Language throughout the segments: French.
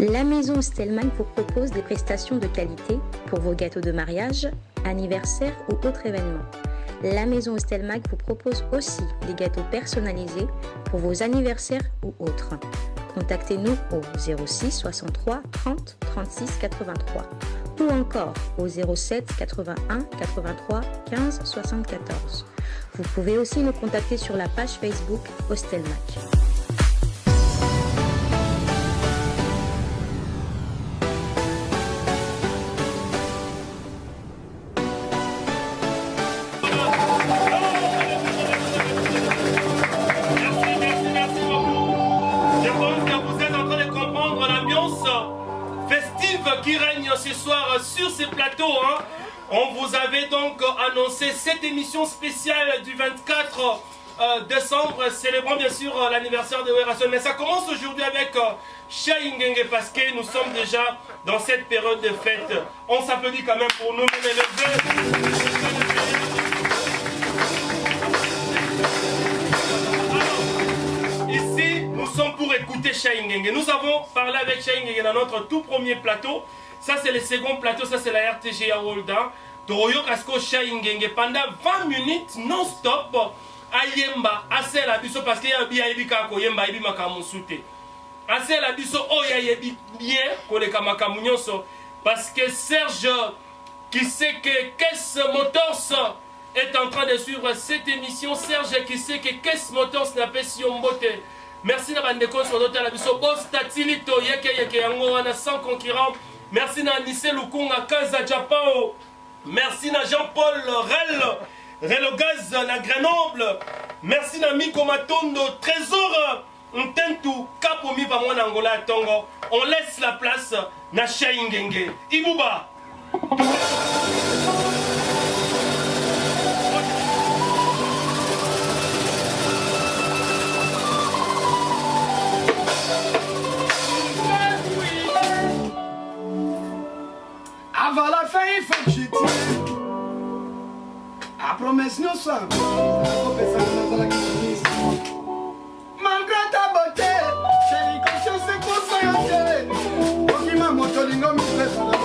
La maison Stelmach vous propose des prestations de qualité pour vos gâteaux de mariage, anniversaire ou autres événements. La maison Stelmach vous propose aussi des gâteaux personnalisés pour vos anniversaires ou autres. Contactez-nous au 06 63 30 36 83 ou encore au 07 81 83 15 74. Vous pouvez aussi nous contacter sur la page Facebook Stelmach. Qui règne ce soir sur ces plateaux. On vous avait donc annoncé cette émission spéciale du 24 décembre, célébrant bien sûr l'anniversaire de Werason. Mais ça commence aujourd'hui avec Chaingenge parce que nous sommes déjà dans cette période de fête. On s'applaudit quand même pour nous. Ici, nous sommes pour écouter Chaingenge. Nous avons parlé avec Chaingenge dans notre tout premier plateau. Ça, c'est le second plateau. Ça, c'est la RTG à Wolda. Toroyo Kasko Chaingenge pendant 20 minutes non-stop. Ayemba, assez la biso parce qu'il y a un biaïbi kako yemba ibi makamusute. Assez la biso oya yebi bien pour les kamakamunyoso. Parce que Serge, qui sait que Caisse Motors est en train de suivre cette émission. Serge qui sait que Caisse Motors n'a pas si on botte. Merci à Bandeko sur l'hôtel la biso. Boss Tatilito, yeke yango wana sans concurrent. Merci à Nissé Lukunga, Kaza Japao. Merci à Jean-Paul Relogaz na Grenoble. Merci à Miko Matondo, Trésor Ntentu, Kapomi Vamwana Angola Tongo. On laisse la place na Chaingenge. Ibuba. Avant la fin, il faut que je tire. La promesse nous sommes. Malgré ta beauté, j'ai une conscience inconsciente. Qui m'a montré l'ingo, mais je laisse la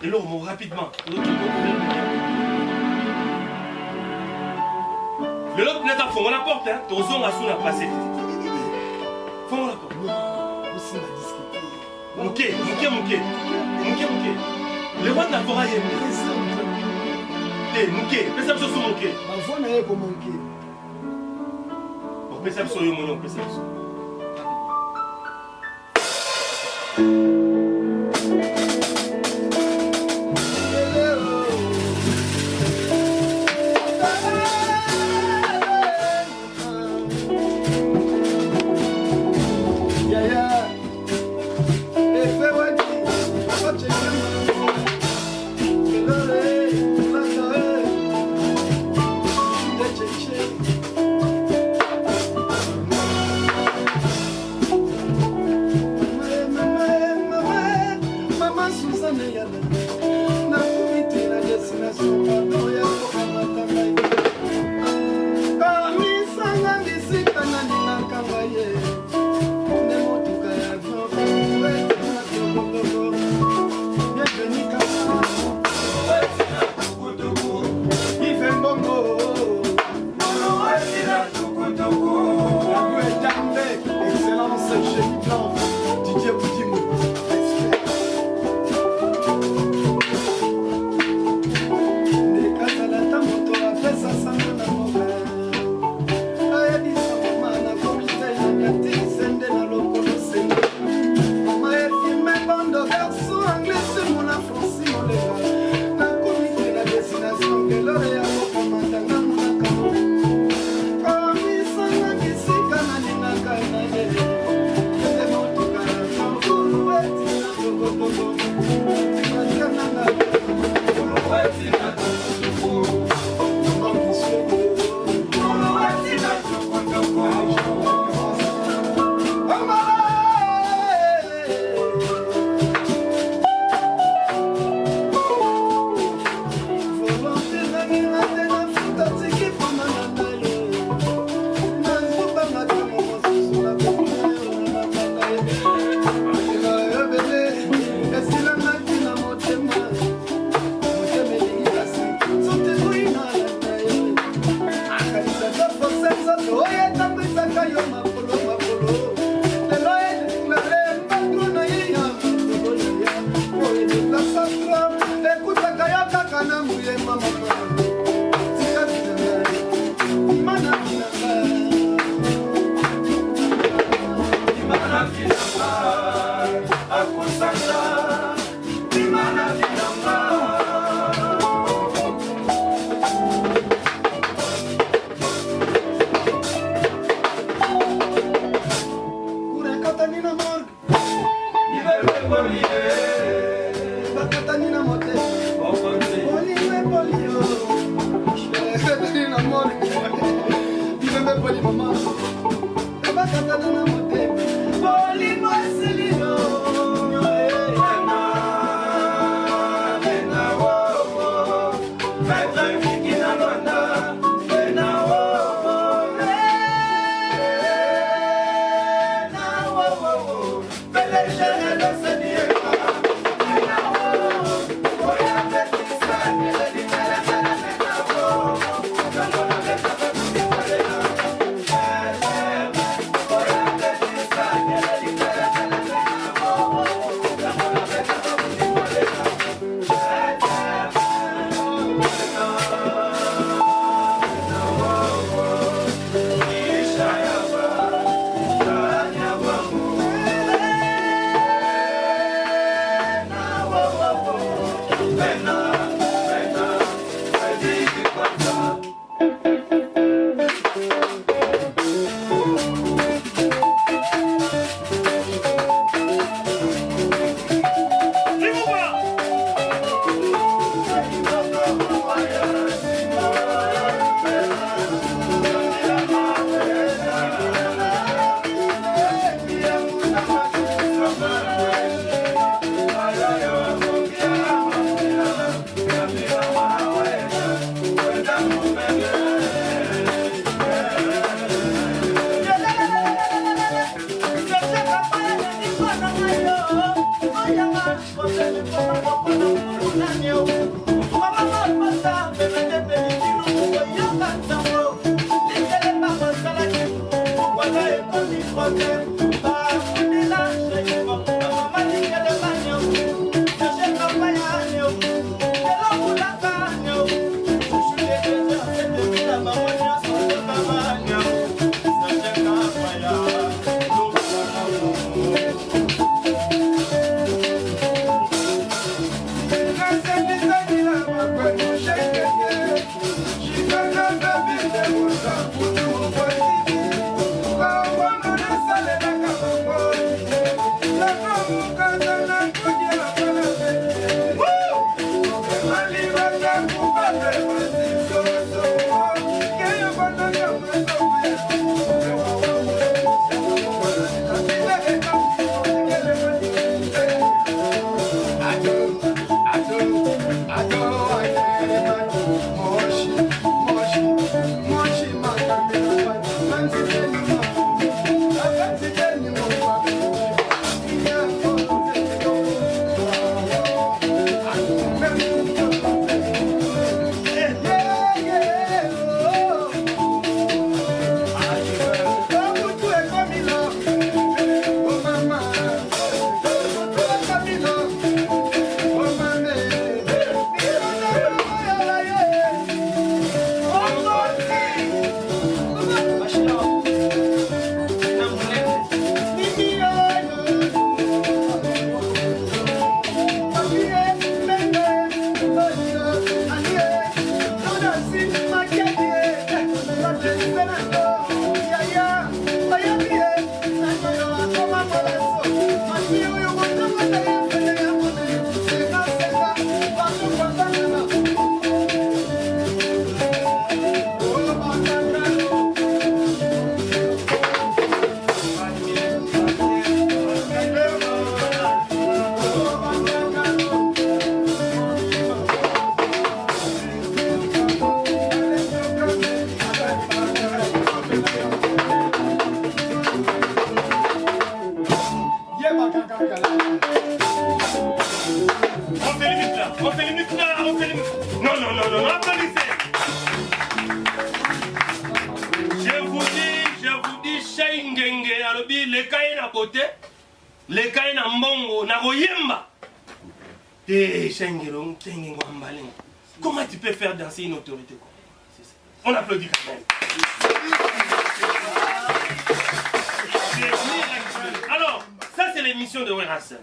Et là, on rapidement. Le lot n'est pas fond la porte, hein. Ton son a sous la passé. Fond la porte. Mouké. Le roi n'a pas rien. Eh, Mouké, fais ça sur Mouké. Ma voix n'est pas manquée. Fais ça sur mon nom, fais ça sur. Comment tu peux faire danser une autorité comme ça? On applaudit quand même. Alors, ça c'est l'émission de Werasen.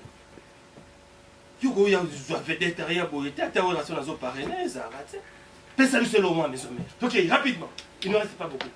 Ok, rapidement, il ne reste pas beaucoup.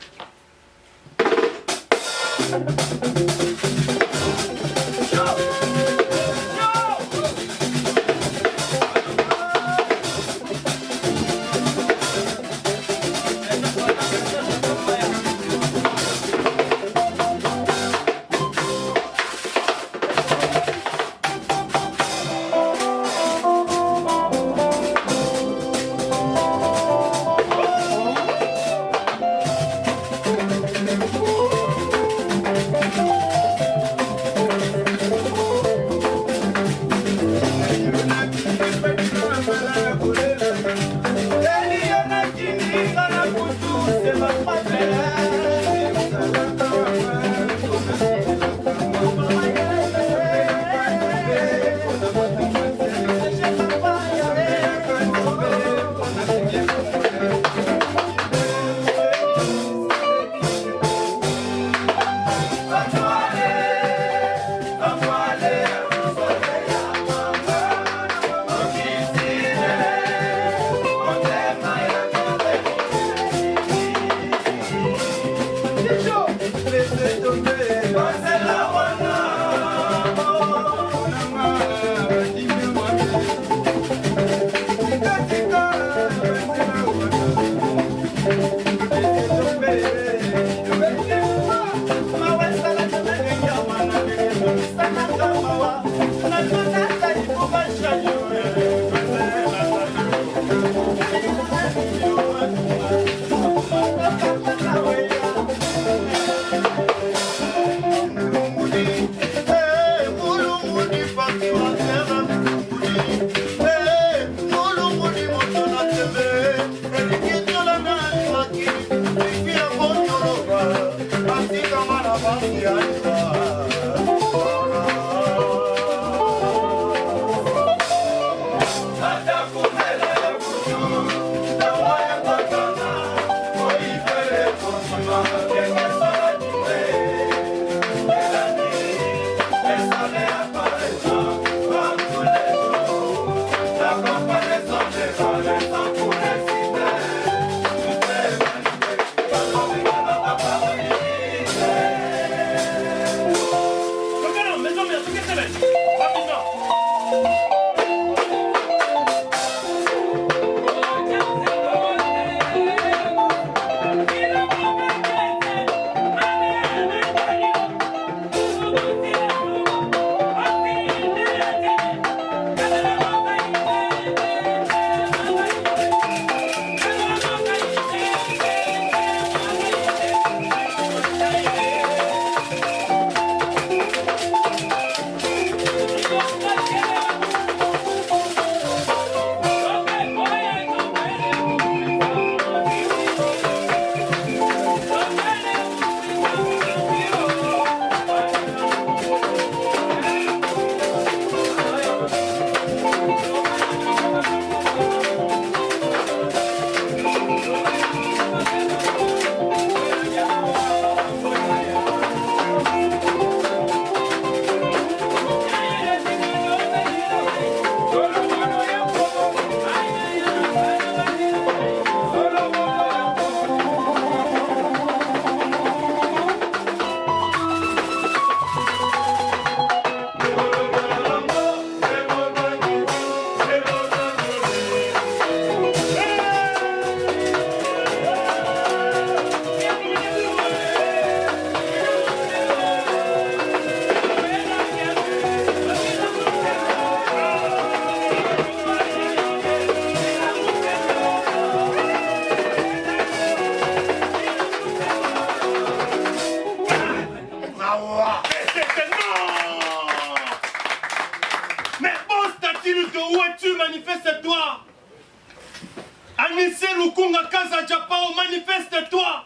Anissé Lukunga Kaza Japao, manifeste-toi.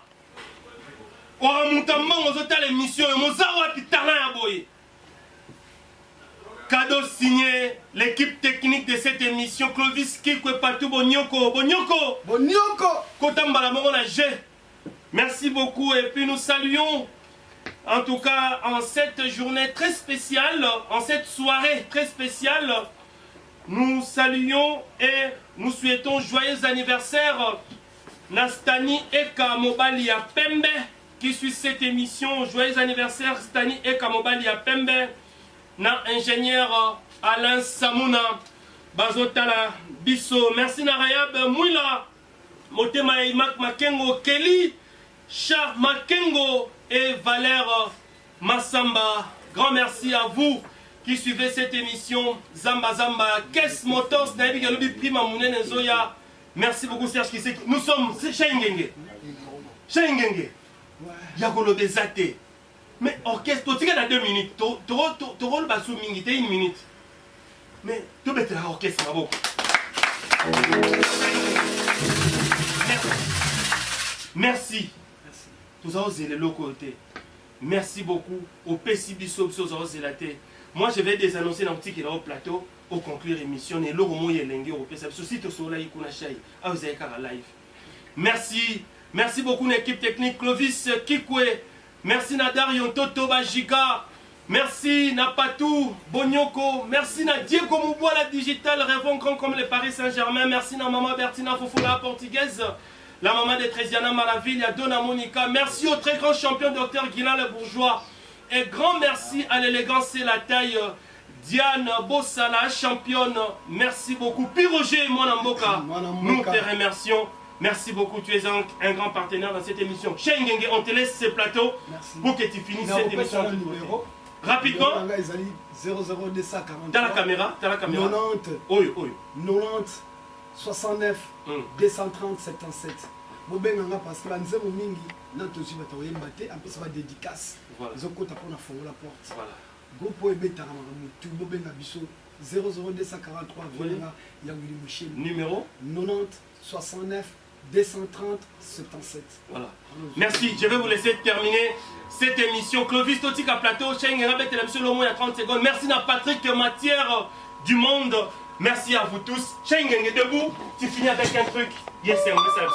Oramutamman, on a l'émission, et Mozawa Pitana Yaboye. Cadeau signé l'équipe technique de cette émission, Clovis Kikwe Patou Bonyoko. Bonyoko. Bonyoko. Kotambala Morona G. Merci beaucoup et puis nous saluons, en tout cas en cette journée très spéciale, en cette soirée très spéciale, nous saluons et nous souhaitons joyeux anniversaire Nastani Eka Mobalia Pembe qui suit cette émission. Joyeux anniversaire Stani Eka Mobalia Pembe, na ingénieur Alain Samouna, Bazotala Bisso, merci Narayab Mouila, Motema Imak Makengo Kelly, Char Makengo et Valère Massamba. Grand merci à vous qui suivez cette émission. Zamba Zamba, Kes Motors, Naïbi Galoubi Prima Mounen Zoya. Merci beaucoup Serge Kisek. Nous sommes Shengenge. Shengenge. Yagolo Bezate. Mais orchestre, tu as 2 minutes. Tu rôles basou mingi, tu 1 minute. Mais tu peux être orchestre, bravo. Merci. Tous osé les locaux. Merci beaucoup au PCB Sobso Zelaté. Moi je vais désannoncer dans le petit au plateau au conclure l'émission et l'eau au lengue au PCB. Ceci tout cela il kuna chai. Ah vous avez carré live. Merci. Merci beaucoup l'équipe technique Clovis Kikwe. Merci Nadarion Toto Bajika. Merci Napatou Bonyoko. Merci na Diego Mouboua digital rêvons grand comme le Paris Saint-Germain. Merci na Maman Bertina Fofola portugaise. La maman de Trésiana Maraville, à Donna Monica. Merci au très grand champion Dr Guilain Le Bourgeois. Et grand merci à l'élégance et la taille Diane Bossala, championne. Merci beaucoup. Puis Roger Mwanamboka, nous te remercions. Merci beaucoup, tu es un grand partenaire dans cette émission. Shengenge, on te laisse ce plateau pour que tu finisses cette émission. Rapidement. 00240. T'as la caméra, 90. Oui. 90. 69 230 77. Bobenganga parce que banzemo mingi na tozi bata oyemba te en plus ba dédicace zokota pona fongola porte. Voilà. Gopo ebetaka mutu bobenga biso 00243 volenga ya Willy Michel. Numéro 90 69 230 77. Voilà. Merci, je vais vous laisser terminer cette émission. Clovis Totika Plateau, Shengenge Bete la monsieur Lomo il y a 30 secondes. Merci à Patrick Matière du Monde. Merci à vous tous. Shengenge debout. Tu finis avec un truc. Yes, c'est un message.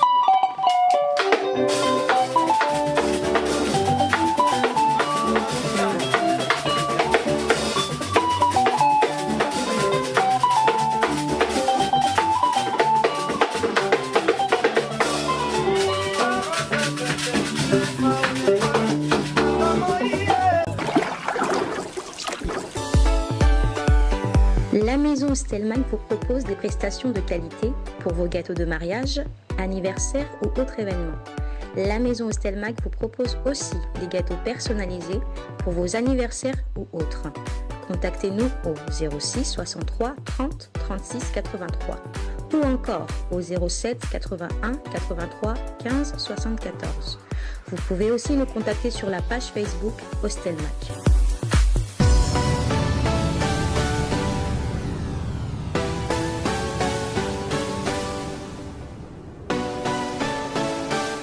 La maison Stelman vous propose des prestations de qualité pour vos gâteaux de mariage, anniversaire ou autres événements. La maison Stelman vous propose aussi des gâteaux personnalisés pour vos anniversaires ou autres. Contactez-nous au 06 63 30 36 83 ou encore au 07 81 83 15 74. Vous pouvez aussi nous contacter sur la page Facebook Hostelmac.